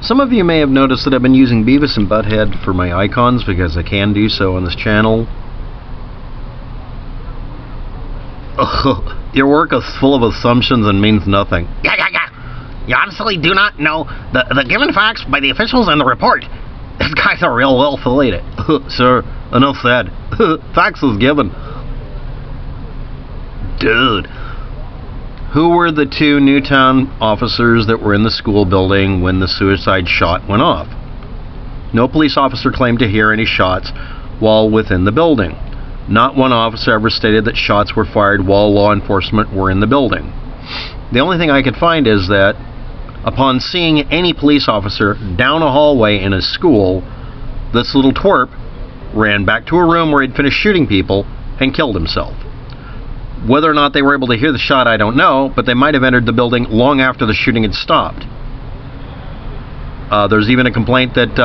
Some of you may have noticed that I've been using Beavis and Butthead for my icons because I can do so on this channel. Your work is full of assumptions and means nothing. Yeah. You honestly do not know the given facts by the officials in the report. This guy's a real well-affiliated. Sure, enough said. Facts is given. Dude. Who were the two Newtown officers that were in the school building when the suicide shot went off? No police officer claimed to hear any shots while within the building. Not one officer ever stated that shots were fired while law enforcement were in the building. The only thing I could find is that upon seeing any police officer down a hallway in a school, this little twerp ran back to a room where he'd finished shooting people and killed himself. Whether or not they were able to hear the shot, I don't know, but they might have entered the building long after the shooting had stopped. There's even a complaint that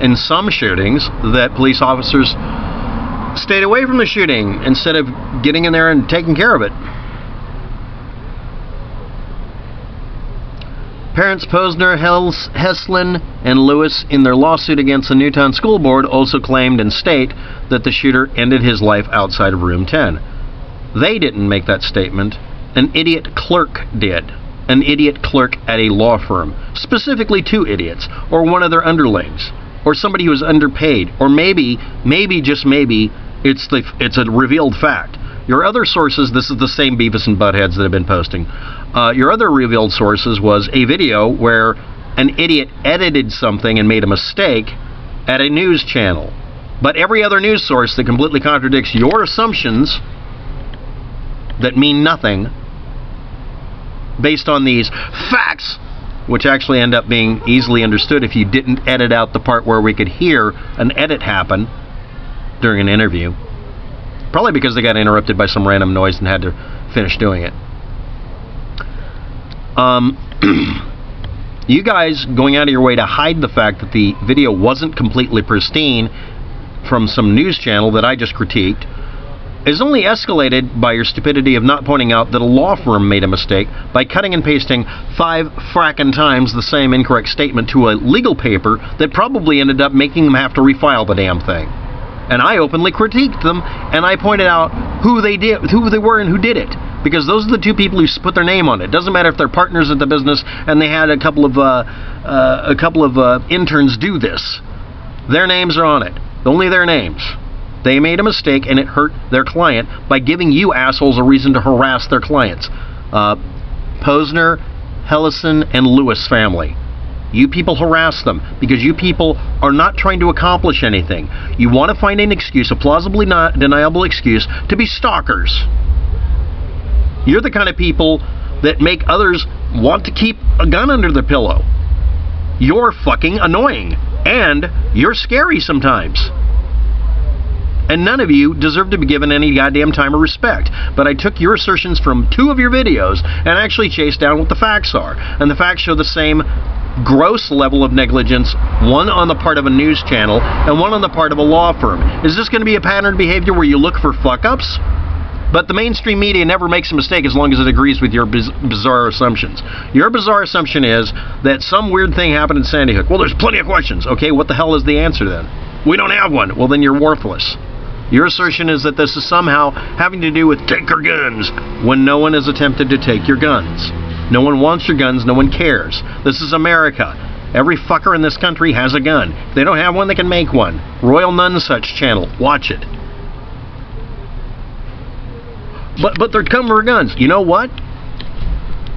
in some shootings that police officers stayed away from the shooting instead of getting in there and taking care of it. Parents Posner, Heslin, and Lewis in their lawsuit against the Newtown School Board also claimed and state that the shooter ended his life outside of room 10. They didn't make that statement. An idiot clerk did. An idiot clerk at a law firm. Specifically 2 idiots, or one of their underlings, or somebody who was underpaid, or maybe, just maybe, it's a revealed fact. Your other sources, this is the same Beavis and Buttheads that have been posting. Your other revealed sources was a video where an idiot edited something and made a mistake at a news channel. But every other news source that completely contradicts your assumptions that mean nothing based on these facts, which actually end up being easily understood if you didn't edit out the part where we could hear an edit happen during an interview. Probably because they got interrupted by some random noise and had to finish doing it. You guys going out of your way to hide the fact that the video wasn't completely pristine from some news channel that I just critiqued is only escalated by your stupidity of not pointing out that a law firm made a mistake by cutting and pasting 5 frackin' times the same incorrect statement to a legal paper that probably ended up making them have to refile the damn thing. And I openly critiqued them, and I pointed out who they were and who did it, because those are the 2 people who put their name on it. Doesn't matter if they're partners at the business and they had a couple of interns do this. Their names are on it. Only their names. They made a mistake, and it hurt their client by giving you assholes a reason to harass their clients. Posner, Hellison, and Lewis family. You people harass them because you people are not trying to accomplish anything. You want to find an excuse, a plausibly not deniable excuse, to be stalkers. You're the kind of people that make others want to keep a gun under their pillow. You're fucking annoying, and you're scary sometimes. And none of you deserve to be given any goddamn time or respect. But I took your assertions from 2 of your videos and actually chased down what the facts are. And the facts show the same gross level of negligence, one on the part of a news channel and one on the part of a law firm. Is this going to be a pattern behavior where you look for fuck-ups? But the mainstream media never makes a mistake as long as it agrees with your bizarre assumptions. Your bizarre assumption is that some weird thing happened in Sandy Hook. Well, there's plenty of questions. Okay, what the hell is the answer then? We don't have one. Well, then you're worthless. Your assertion is that this is somehow having to do with take your guns when no one has attempted to take your guns. No one wants your guns. No one cares. This is America. Every fucker in this country has a gun. If they don't have one, they can make one. Royal Nonesuch channel. Watch it. But they're coming for guns. You know what?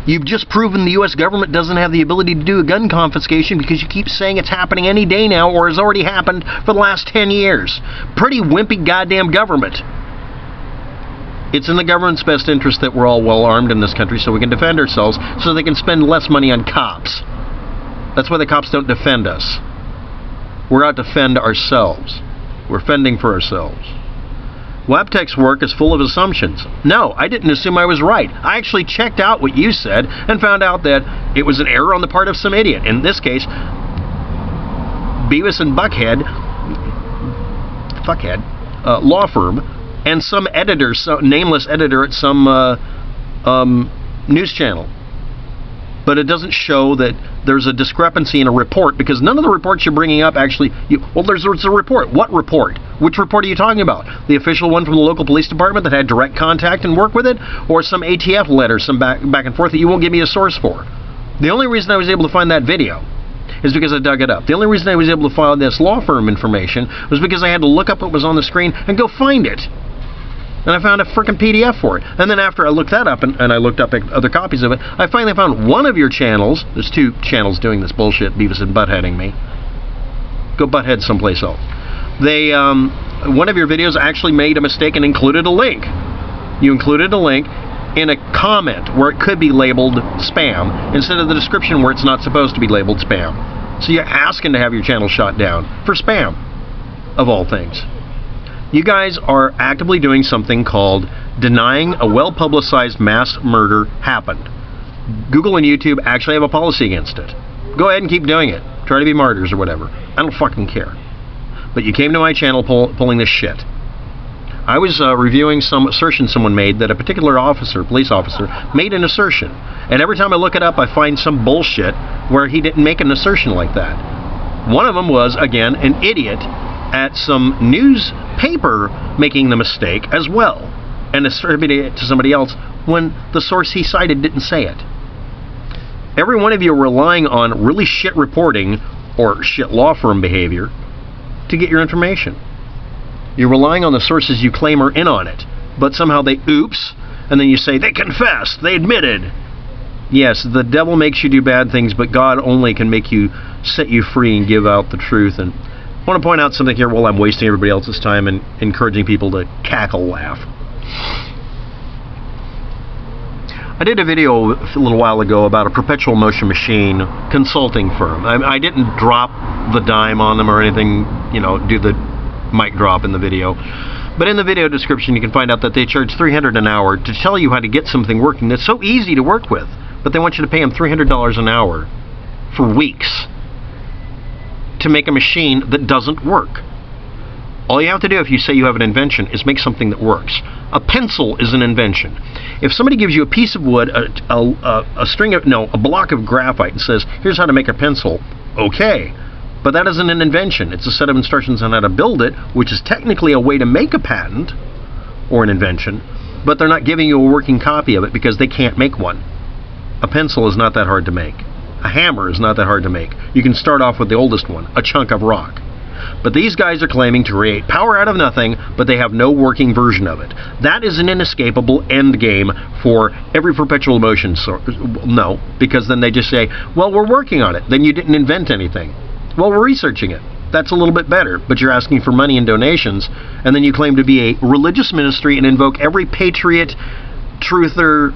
You've just proven the U.S. government doesn't have the ability to do a gun confiscation because you keep saying it's happening any day now or has already happened for the last 10 years. Pretty wimpy goddamn government. It's in the government's best interest that we're all well armed in this country so we can defend ourselves so they can spend less money on cops. That's why the cops don't defend us. We're out to defend ourselves. We're fending for ourselves. Waptek's work is full of assumptions. No, I didn't assume I was right. I actually checked out what you said and found out that it was an error on the part of some idiot. In this case, Beavis and Buckhead, law firm, and some editor, some nameless editor at some news channel. but it doesn't show that there's a discrepancy in a report, because none of the reports you're bringing up actually... there's a report. What report? Which report are you talking about? The official one from the local police department that had direct contact and work with it? Or some ATF letter, some back and forth that you won't give me a source for? The only reason I was able to find that video is because I dug it up. The only reason I was able to find this law firm information was because I had to look up what was on the screen and go find it. And I found a frickin' PDF for it. And then after I looked that up and I looked up other copies of it, I finally found one of your channels. There's 2 channels doing this bullshit, Beavis and Buttheading me. Go butthead someplace else. They, one of your videos actually made a mistake and included a link. You included a link in a comment where it could be labeled spam instead of the description where it's not supposed to be labeled spam. So you're asking to have your channel shot down for spam, of all things. You guys are actively doing something called denying a well-publicized mass murder happened. Google and YouTube actually have a policy against it. Go ahead and keep doing it. Try to be martyrs or whatever. I don't fucking care. But you came to my channel pulling this shit. I was reviewing some assertion someone made that a particular officer, police officer, made an assertion. And every time I look it up, I find some bullshit where he didn't make an assertion like that. One of them was, again, an idiot at some newspaper making the mistake as well and attributing it to somebody else when the source he cited didn't say it. Every one of you are relying on really shit reporting or shit law firm behavior to get your information. You're relying on the sources you claim are in on it, but somehow they oops, and then you say they confessed, they admitted. Yes, the devil makes you do bad things, but God only can make you set you free and give out the truth. And I want to point out something here while I'm wasting everybody else's time and encouraging people to cackle laugh. I did a video a little while ago about a perpetual motion machine consulting firm. I didn't drop the dime on them or anything, do the mic drop in the video. But in the video description you can find out that they charge $300 an hour to tell you how to get something working that's so easy to work with. But they want you to pay them $300 an hour for weeks to make a machine that doesn't work. All you have to do if you say you have an invention is make something that works. A pencil is an invention. If somebody gives you a piece of wood, a block of graphite and says, here's how to make a pencil, okay. But that isn't an invention. It's a set of instructions on how to build it, which is technically a way to make a patent or an invention, but they're not giving you a working copy of it because they can't make one. A pencil is not that hard to make. A hammer is not that hard to make. You can start off with the oldest one, a chunk of rock. But these guys are claiming to create power out of nothing, but they have no working version of it. That is an inescapable end game for every perpetual motion source. No, because then they just say, well, we're working on it. Then you didn't invent anything. Well, we're researching it. That's a little bit better, but you're asking for money and donations, and then you claim to be a religious ministry and invoke every patriot, truther,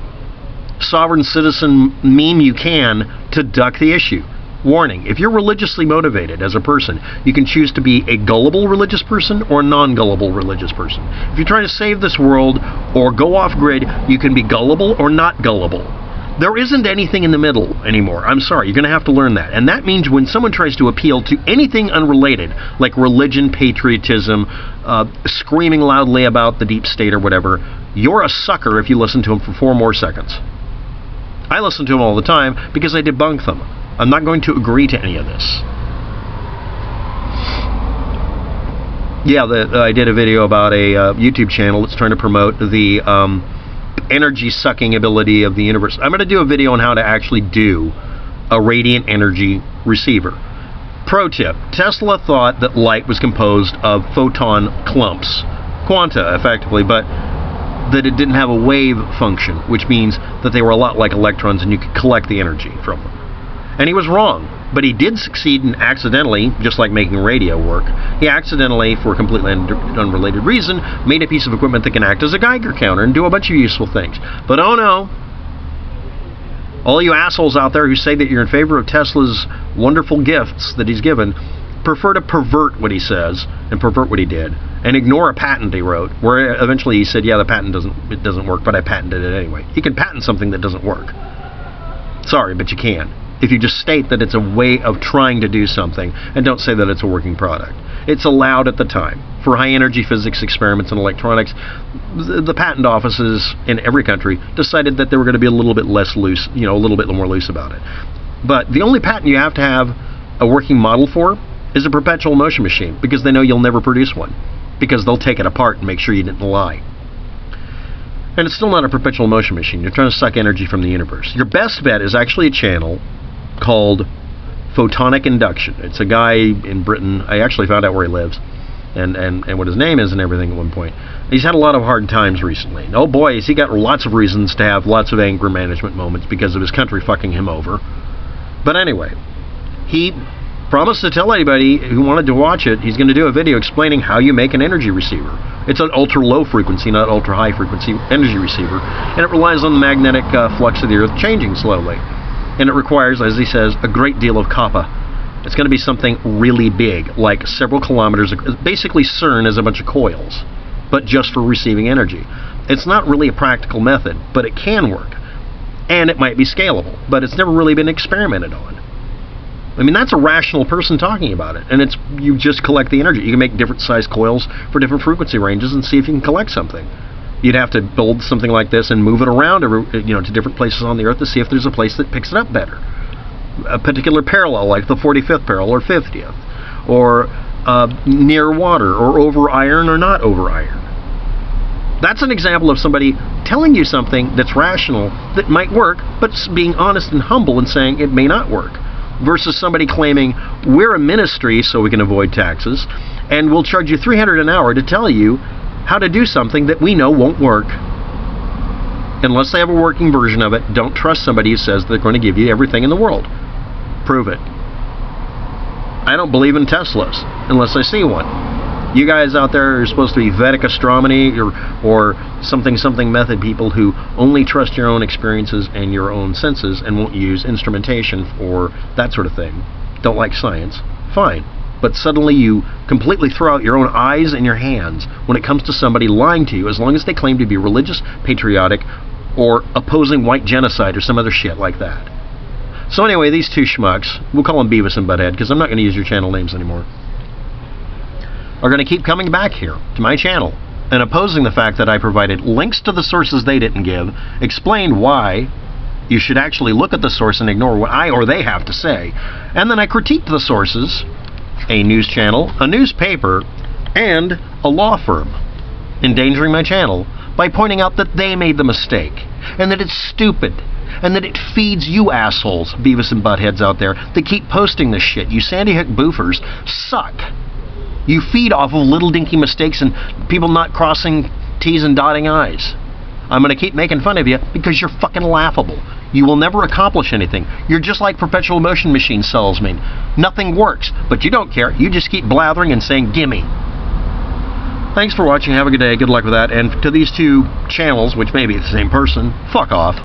sovereign citizen meme you can to duck the issue. Warning, if you're religiously motivated as a person, you can choose to be a gullible religious person or a non-gullible religious person. If you're trying to save this world or go off-grid, you can be gullible or not gullible. There isn't anything in the middle anymore. I'm sorry, you're going to have to learn that. And that means when someone tries to appeal to anything unrelated, like religion, patriotism, screaming loudly about the deep state or whatever, you're a sucker if you listen to them for 4 more seconds. I listen to them all the time because I debunk them. I'm not going to agree to any of this. Yeah, I did a video about a YouTube channel that's trying to promote the energy-sucking ability of the universe. I'm going to do a video on how to actually do a radiant energy receiver. Pro tip, Tesla thought that light was composed of photon clumps, quanta effectively, but that it didn't have a wave function, which means that they were a lot like electrons and you could collect the energy from them. And he was wrong, but he did succeed in accidentally, just like making radio work, he accidentally, for a completely unrelated reason, made a piece of equipment that can act as a Geiger counter and do a bunch of useful things. But oh no, all you assholes out there who say that you're in favor of Tesla's wonderful gifts that he's given, prefer to pervert what he says and pervert what he did and ignore a patent he wrote, where eventually he said, yeah, the patent doesn't work, but I patented it anyway. You can patent something that doesn't work. Sorry, but you can. if you just state that it's a way of trying to do something and don't say that it's a working product. It's allowed at the time. For high-energy physics experiments and electronics, the patent offices in every country decided that they were going to be a little bit less loose, a little bit more loose about it. But the only patent you have to have a working model for is a perpetual motion machine, because they know you'll never produce one, because they'll take it apart and make sure you didn't lie. And it's still not a perpetual motion machine. You're trying to suck energy from the universe. Your best bet is actually a channel called photonic induction. It's a guy in Britain. I actually found out where he lives and what his name is and everything at one point. He's had a lot of hard times recently. And oh boy, has he got lots of reasons to have lots of anger management moments because of his country fucking him over. But anyway, he promised to tell anybody who wanted to watch it, he's going to do a video explaining how you make an energy receiver. It's an ultra-low frequency, not ultra-high frequency energy receiver, and it relies on the magnetic flux of the Earth changing slowly. And it requires, as he says, a great deal of copper. It's going to be something really big, like several kilometers. Basically, CERN is a bunch of coils, but just for receiving energy. It's not really a practical method, but it can work. And it might be scalable, but it's never really been experimented on. I mean, that's a rational person talking about it. And you just collect the energy. You can make different size coils for different frequency ranges and see if you can collect something. You'd have to build something like this and move it around to different places on the Earth to see if there's a place that picks it up better. A particular parallel, like the 45th parallel or 50th, or near water, or over iron or not over iron. That's an example of somebody telling you something that's rational that might work, but being honest and humble and saying it may not work. Versus somebody claiming, we're a ministry so we can avoid taxes, and we'll charge you $300 an hour to tell you how to do something that we know won't work. Unless they have a working version of it, don't trust somebody who says they're going to give you everything in the world. Prove it. I don't believe in Teslas unless I see one. You guys out there are supposed to be Vedic astronomy or something method people who only trust your own experiences and your own senses and won't use instrumentation or that sort of thing. Don't like science. Fine. But suddenly you completely throw out your own eyes and your hands when it comes to somebody lying to you, as long as they claim to be religious, patriotic, or opposing white genocide or some other shit like that. So anyway, these two schmucks, we'll call them Beavis and Butthead because I'm not going to use your channel names anymore, are going to keep coming back here to my channel and opposing the fact that I provided links to the sources they didn't give, explained why you should actually look at the source and ignore what I or they have to say, and then I critiqued the sources, a news channel, a newspaper, and a law firm, endangering my channel by pointing out that they made the mistake, and that it's stupid, and that it feeds you assholes, Beavis and Buttheads out there, that keep posting this shit. You Sandy Hook boofers suck. You feed off of little dinky mistakes and people not crossing T's and dotting I's. I'm going to keep making fun of you because you're fucking laughable. You will never accomplish anything. You're just like perpetual motion machine salesmen. Nothing works, but you don't care. You just keep blathering and saying, gimme. Thanks for watching. Have a good day. Good luck with that. And to these two channels, which may be the same person, fuck off.